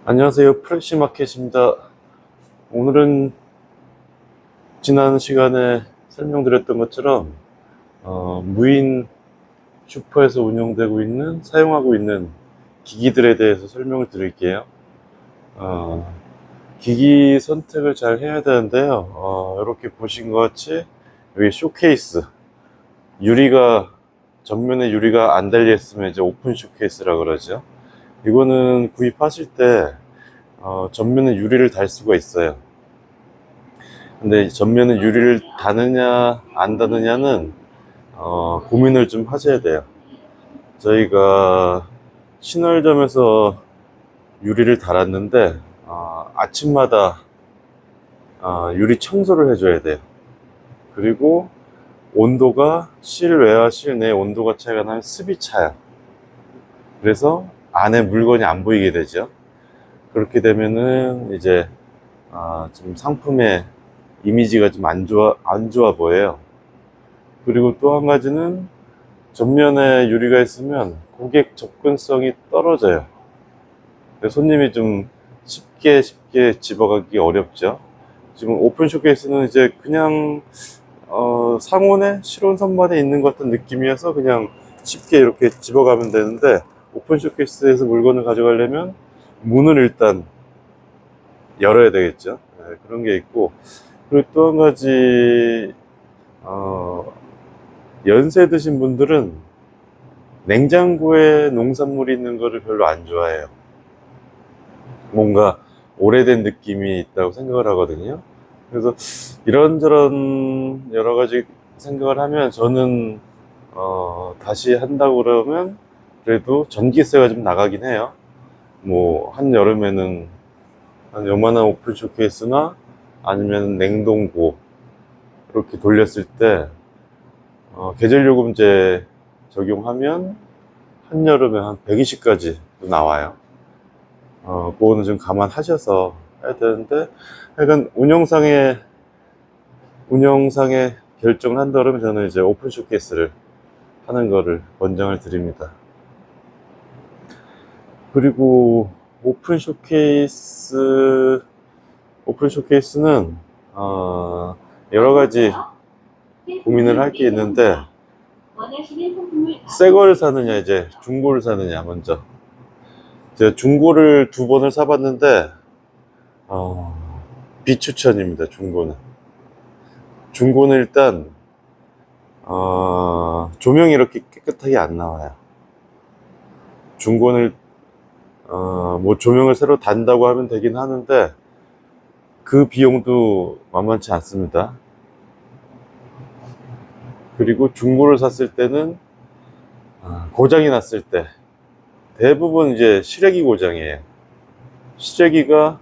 안녕하세요. 프렉시마켓입니다. 오늘은 지난 시간에 설명드렸던 것처럼 무인 슈퍼에서 운영되고 있는, 사용하고 있는 기기들에 대해서 설명을 드릴게요. 기기 선택을 잘 해야 되는데요. 이렇게 보신 것 같이 여기 쇼케이스, 전면에 유리가 안 달려 있으면 이제 오픈 쇼케이스라 그러죠. 이거는 구입하실 때 전면에 유리를 달 수가 있어요. 근데 전면에 유리를 다느냐 안 다느냐는 고민을 좀 하셔야 돼요. 저희가 신월점에서 유리를 달았는데 아침마다 유리 청소를 해줘야 돼요. 그리고 온도가 실외와 실내 온도가 차이가 나면 습이 차요. 그래서 안에 물건이 안 보이게 되죠. 그렇게 되면은 이제 좀 상품의 이미지가 좀 안 좋아 보여요. 그리고 또 한 가지는 전면에 유리가 있으면 고객 접근성이 떨어져요. 손님이 좀 쉽게 집어가기 어렵죠. 지금 오픈 쇼케이스는 이제 그냥 상온에 실온 선반에 있는 것 같은 느낌이어서 그냥 쉽게 이렇게 집어가면 되는데, 오픈 쇼케이스에서 물건을 가져가려면 문을 일단 열어야 되겠죠. 네, 그런 게 있고, 그리고 또 한 가지 연세 드신 분들은 냉장고에 농산물이 있는 거를 별로 안 좋아해요. 뭔가 오래된 느낌이 있다고 생각을 하거든요. 그래서 이런저런 여러 가지 생각을 하면 저는 다시 한다고 그러면 그래도 전기세가 좀 나가긴 해요. 뭐 한여름에는 한 요만한 오픈 쇼케이스나 아니면 냉동고 이렇게 돌렸을 때 계절 요금제 적용하면 한여름에 한 120까지 나와요. 그거는 좀 감안하셔서 해야 되는데, 약간 운영상의 결정을 한다 그러면 저는 이제 오픈 쇼케이스를 하는 거를 권장을 드립니다. 그리고 오픈 쇼케이스는 여러 가지 고민을 할 게 있는데, 새 걸 사느냐 이제 중고를 사느냐. 먼저 제가 중고를 2번을 사봤는데 비추천입니다. 중고는 일단 조명이 이렇게 깨끗하게 안 나와요. 중고는 뭐 조명을 새로 단다고 하면 되긴 하는데 그 비용도 만만치 않습니다. 그리고 중고를 샀을 때는 고장이 났을 때 대부분 이제 실외기 고장이에요. 실외기가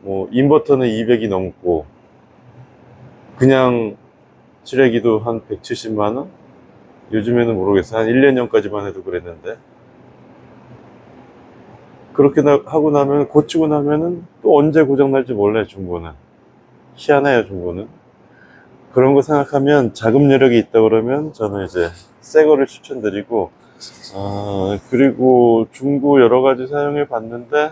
뭐 인버터는 200이 넘고 그냥 실외기도 한 170만원? 요즘에는 모르겠어요. 한 1, 년까지만 해도 그랬는데, 그렇게 하고 나면, 고치고 나면은 또 언제 고장날지 몰라요. 중고는 희한해요. 중고는 그런 거 생각하면, 자금 여력이 있다 그러면 저는 이제 새 거를 추천드리고, 그리고 중고 여러 가지 사용해 봤는데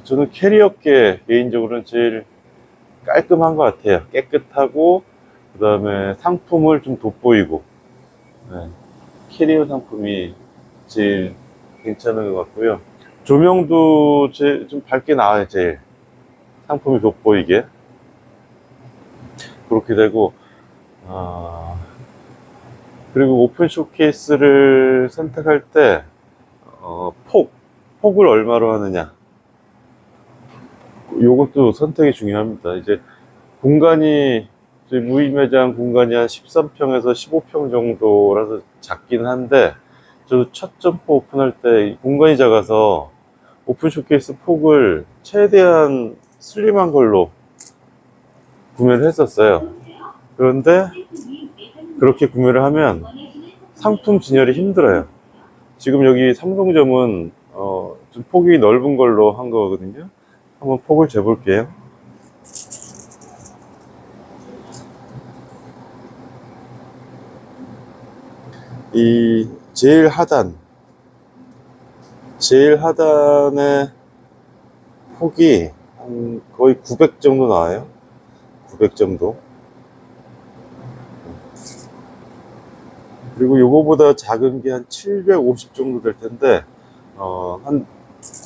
저는 캐리어계 개인적으로는 제일 깔끔한 것 같아요. 깨끗하고, 그 다음에 상품을 좀 돋보이고, 네, 캐리어 상품이 제일 괜찮은 것 같고요. 조명도 좀 밝게 나와요. 제일 상품이 돋보이게 그렇게 되고, 아, 그리고 오픈 쇼케이스를 선택할 때 폭을 얼마로 하느냐, 요것도 선택이 중요합니다. 이제 공간이, 저희 무인매장 공간이 한 13평에서 15평 정도라서 작긴 한데, 저도 첫 점포 오픈할 때 공간이 작아서 오픈 쇼케이스 폭을 최대한 슬림한 걸로 구매를 했었어요. 그런데 그렇게 구매를 하면 상품 진열이 힘들어요. 지금 여기 삼성점은 좀 폭이 넓은 걸로 한 거거든요. 한번 폭을 재볼게요. 이 제일 하단에 폭이 한 거의 900 정도 나와요. 900 정도. 그리고 요거보다 작은 게 한 750 정도 될 텐데, 한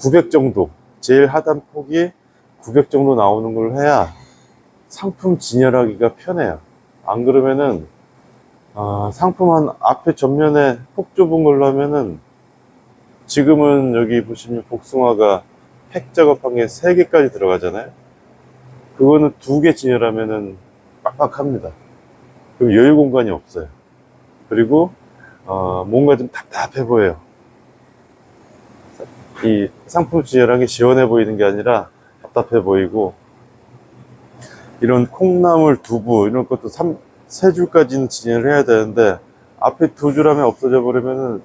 900 정도, 제일 하단 폭이 900 정도 나오는 걸 해야 상품 진열하기가 편해요. 안 그러면은 상품 한 앞에 전면에 폭 좁은 걸로 하면은, 지금은 여기 보시면 복숭아가 팩 작업한 게 3개까지 들어가잖아요. 그거는 2개 진열하면은 빡빡합니다. 그럼 여유 공간이 없어요. 그리고 뭔가 좀 답답해 보여요. 이 상품 진열한 게 시원해 보이는 게 아니라 답답해 보이고, 이런 콩나물, 두부 이런 것도 3줄까지는 진열을 해야 되는데, 앞에 2줄 하면 없어져 버리면은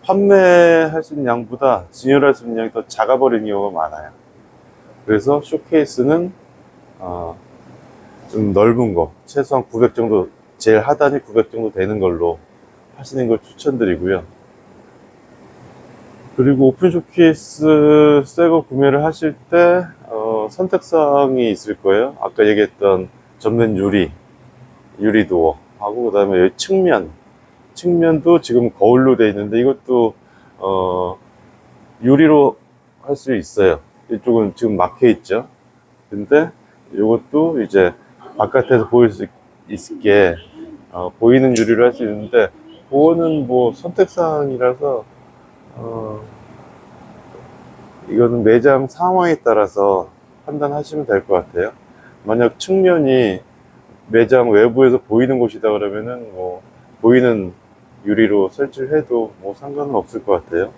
판매할 수 있는 양보다 진열할 수 있는 양이 더 작아 버리는 경우가 많아요. 그래서 쇼케이스는 좀 넓은 거, 최소한 900 정도, 제일 하단이 900 정도 되는 걸로 하시는 걸 추천드리고요. 그리고 오픈 쇼케이스 새 거 구매를 하실 때 선택사항이 있을 거예요. 아까 얘기했던 전면 유리 도어 하고, 그 다음에 측면도 지금 거울로 되어 있는데, 이것도 유리로 할 수 있어요. 이쪽은 지금 막혀 있죠. 근데 이것도 이제 바깥에서 보일 수 있게 보이는 유리로 할 수 있는데, 그거는 뭐 선택사항이라서 이거는 매장 상황에 따라서 판단하시면 될 것 같아요. 만약 측면이 매장 외부에서 보이는 곳이다 그러면은 뭐 보이는 유리로 설치를 해도 뭐 상관은 없을 것 같아요.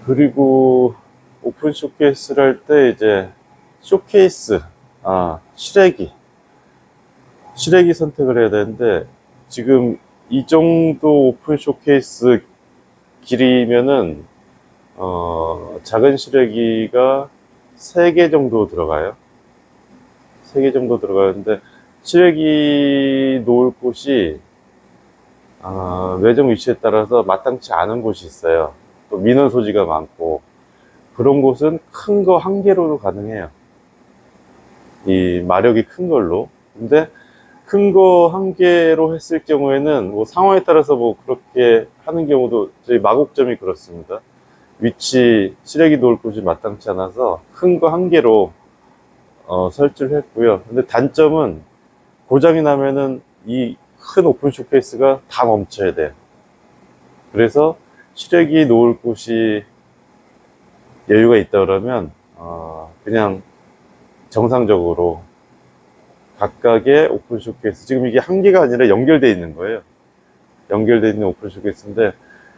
그리고 오픈 쇼케이스를 할 때 이제 쇼케이스, 실외기 선택을 해야 되는데, 지금 이 정도 오픈 쇼케이스 길이면은 작은 실외기가 3개 정도 들어가요. 3개 정도 들어가는데, 실외기 놓을 곳이 매점 위치에 따라서 마땅치 않은 곳이 있어요. 또 민원 소지가 많고, 그런 곳은 큰 거 1개로도 가능해요. 이 마력이 큰 걸로. 근데 큰 거 1개로 했을 경우에는 뭐 상황에 따라서 뭐 그렇게 하는 경우도, 저희 마곡점이 그렇습니다. 실외기 놓을 곳이 마땅치 않아서 큰 거 1개로 설치를 했고요. 근데 단점은 고장이 나면은 이 큰 오픈 쇼케이스가 다 멈춰야 돼요. 그래서 실외기 놓을 곳이 여유가 있다 그러면 그냥 정상적으로 각각의 오픈 쇼케이스, 지금 이게 1개가 아니라 연결되어 있는 거예요. 연결되어 있는 오픈 쇼케이스인데,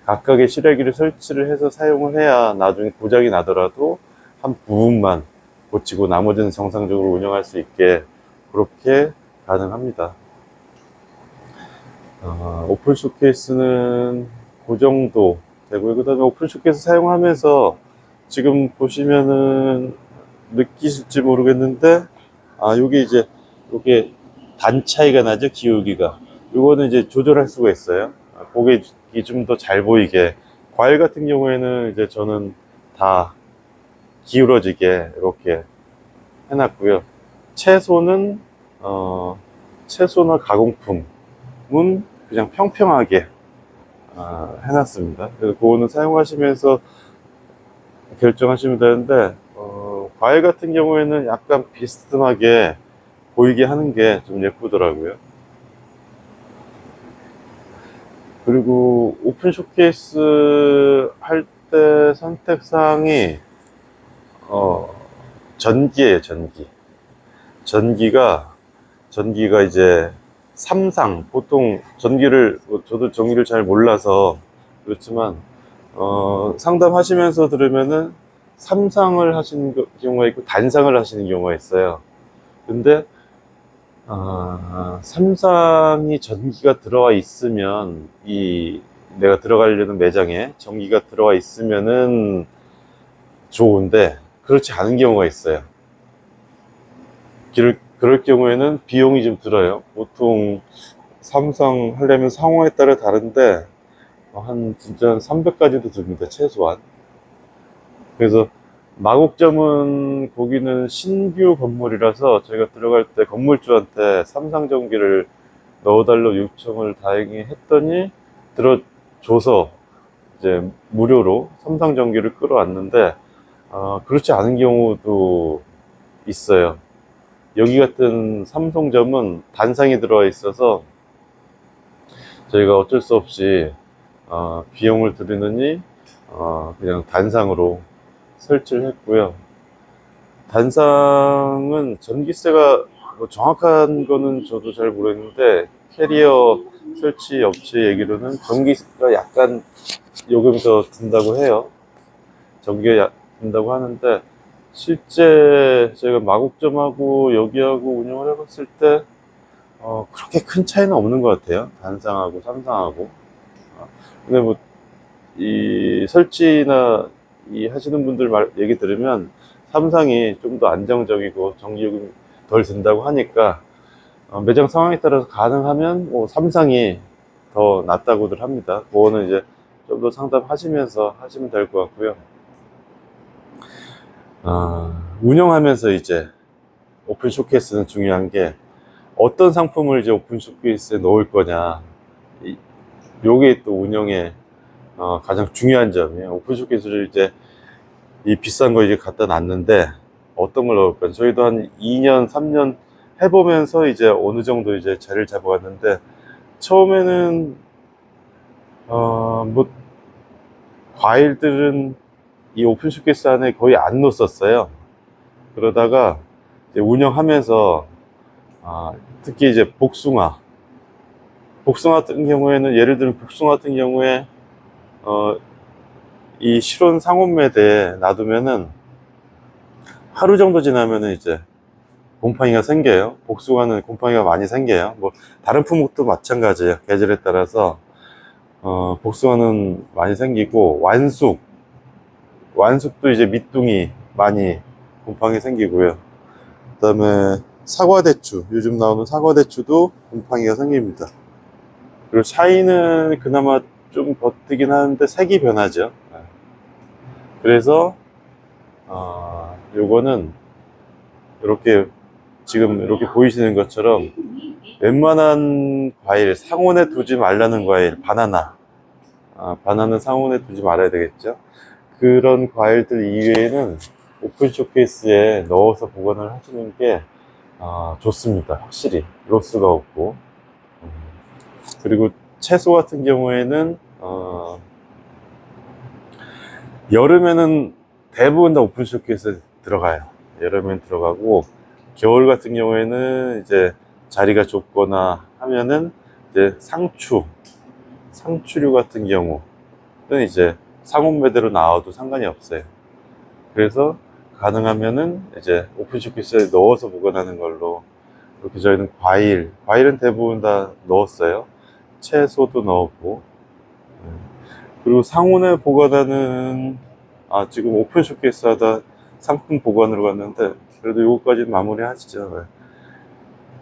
각각의 실외기를 설치를 해서 사용을 해야 나중에 고장이 나더라도 한 부분만 고치고 나머지는 정상적으로 운영할 수 있게 그렇게 가능합니다. 오픈 쇼케이스는 그 정도 되고요. 그 다음에 오픈 쇼케이스 사용하면서 지금 보시면은 느끼실지 모르겠는데, 요게 단 차이가 나죠, 기울기가. 요거는 이제 조절할 수가 있어요. 고객이 좀 더 잘 보이게. 과일 같은 경우에는 이제 저는 다 기울어지게 이렇게 해놨고요. 채소나 가공품은 그냥 평평하게 해놨습니다. 그래서 그거는 사용하시면서 결정하시면 되는데, 과일 같은 경우에는 약간 비스듬하게 보이게 하는 게 좀 예쁘더라고요. 그리고 오픈 쇼케이스 할 때 선택사항이 전기예요. 전기가 이제 3상, 보통 저도 전기를 잘 몰라서 그렇지만 상담하시면서 들으면은 3상을 하시는 경우가 있고 단상을 하시는 경우가 있어요. 근데 3상이 전기가 들어와 있으면, 내가 들어가려는 매장에 전기가 들어와 있으면은 좋은데, 그렇지 않은 경우가 있어요. 그럴 경우에는 비용이 좀 들어요. 보통 3상 하려면 상호에 따라 다른데, 진짜 300까지도 듭니다, 최소한. 그래서 마곡점은 거기는 신규 건물이라서 저희가 들어갈 때 건물주한테 삼상전기를 넣어달라고 요청을 다행히 했더니 들어줘서 이제 무료로 삼상전기를 끌어왔는데, 그렇지 않은 경우도 있어요. 여기 같은 삼성점은 단상이 들어와 있어서 저희가 어쩔 수 없이 비용을 들이느니 그냥 단상으로 설치를 했고요. 단상은 전기세가 뭐 정확한 거는 저도 잘 모르겠는데, 캐리어 설치 업체 얘기로는 전기세가 약간 요금이 더 든다고 해요. 전기가 든다고 하는데, 실제 제가 마곡점하고 여기하고 운영을 해봤을 때 그렇게 큰 차이는 없는 것 같아요. 단상하고 삼상하고. 근데 뭐 이 설치나 이 하시는 분들 얘기 들으면 삼상이 좀 더 안정적이고 전기요금이 덜 든다고 하니까 매장 상황에 따라서 가능하면 뭐 삼상이 더 낫다고들 합니다. 그거는 이제 좀 더 상담하시면서 하시면 될 것 같고요. 운영하면서 이제 오픈 쇼케이스는 중요한 게 어떤 상품을 이제 오픈 쇼케이스에 넣을 거냐, 요게 또 운영의 가장 중요한 점이에요. 오픈 쇼케이스를 이제 이 비싼 거 이제 갖다 놨는데 어떤 걸 넣을까? 저희도 한 2년, 3년 해보면서 이제 어느 정도 이제 자리를 잡아갔는데, 처음에는 뭐 과일들은 이 오픈 쇼케이스 안에 거의 안 넣었었어요. 그러다가 이제 운영하면서 특히 이제 복숭아 같은 경우에는, 예를 들면 복숭아 같은 경우에 이 실온 상온매대에 놔두면은 하루 정도 지나면은 이제 곰팡이가 생겨요. 복숭아는 곰팡이가 많이 생겨요. 뭐 다른 품목도 마찬가지예요. 계절에 따라서 복숭아는 많이 생기고, 완숙도 이제 밑둥이 많이 곰팡이 생기고요. 그 다음에 사과대추, 요즘 나오는 사과대추도 곰팡이가 생깁니다. 그리고 샤인은 그나마 좀 버티긴 하는데 색이 변하죠. 그래서 요거는 이렇게 지금 이렇게 보이시는 것처럼 웬만한 과일, 상온에 두지 말라는 과일, 바나나 상온에 두지 말아야 되겠죠. 그런 과일들 이외에는 오픈 쇼케이스에 넣어서 보관을 하시는 게 좋습니다. 확실히 로스가 없고. 그리고 채소 같은 경우에는 여름에는 대부분 다 오픈 쇼케이스에 들어가요. 여름엔 들어가고, 겨울 같은 경우에는 이제 자리가 좁거나 하면은 이제 상추류 같은 경우는 이제 상온 매대로 나와도 상관이 없어요. 그래서 가능하면은 이제 오픈 쇼케이스에 넣어서 보관하는 걸로. 이렇게 저희는 과일은 대부분 다 넣었어요. 채소도 넣었고. 그리고 상온에 보관하는, 지금 오픈 쇼케이스 하다 상품 보관으로 갔는데, 그래도 요거까지는 마무리 하시죠.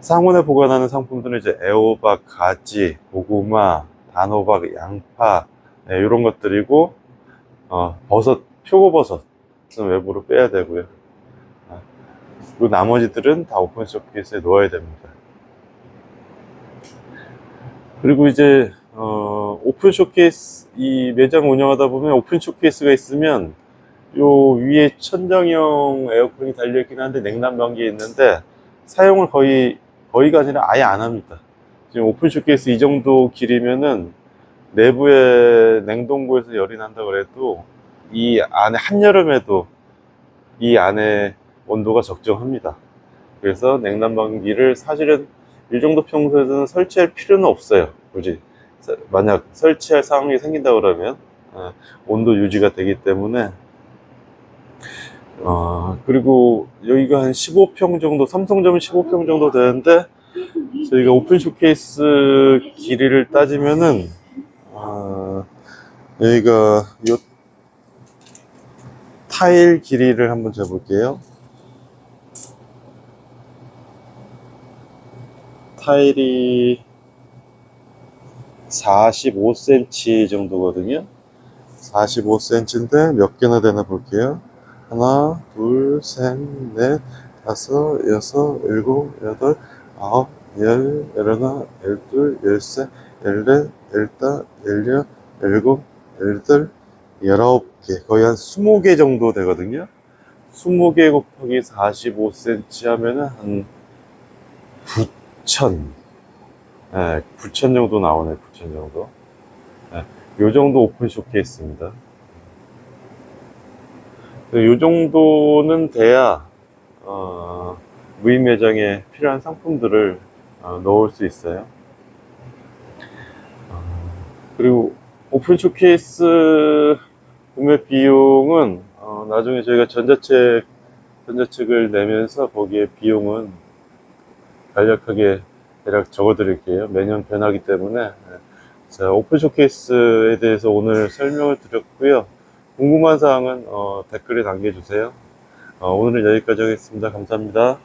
상온에 보관하는 상품들은 이제 애호박, 가지, 고구마, 단호박, 양파, 이런 것들이고, 버섯, 표고버섯은 외부로 빼야 되고요. 그리고 나머지들은 다 오픈 쇼케이스에 넣어야 됩니다. 그리고 이제 오픈 쇼케이스, 이 매장 운영하다 보면 오픈 쇼케이스가 있으면 요 위에 천정형 에어컨이 달려있긴 한데 냉난방기 있는데, 사용을 거의가 아니라 아예 안 합니다. 지금 오픈 쇼케이스 이 정도 길이면은 내부에 냉동고에서 열이 난다 그래도 이 안에 한여름에도 이 안에 온도가 적정합니다. 그래서 냉난방기를 사실은 이 정도 평소에는 설치할 필요는 없어요. 굳이 만약 설치할 상황이 생긴다 그러면 온도 유지가 되기 때문에. 그리고 여기가 한 15평 정도, 삼성점은 15평 정도 되는데, 저희가 오픈 쇼케이스 길이를 따지면은 여기가 요 타일 길이를 한번 재볼게요. 타일이 45cm 정도거든요. 45cm인데 몇 개나 되나 볼게요. 하나, 둘, 셋, 넷, 다섯, 여섯, 일곱, 여덟, 아홉, 열, 열하나, 열둘, 열셋, 열넷, 열다, 열여, 열일곱, 열여덟, 19개. 거의 한 20개 정도 되거든요. 20개 곱하기 45cm 하면은 한 9,000. 예, 9,000 정도 나오네, 9,000 정도. 예, 요 정도 오픈 쇼케이스입니다. 요 정도는 돼야, 무인 매장에 필요한 상품들을 넣을 수 있어요. 그리고 오픈 쇼케이스 구매 비용은 나중에 저희가 전자책을 내면서 거기에 비용은 간략하게 대략 적어 드릴게요. 매년 변하기 때문에. 자, 오픈 쇼케이스에 대해서 오늘 설명을 드렸고요. 궁금한 사항은 댓글에 남겨주세요. 오늘은 여기까지 하겠습니다. 감사합니다.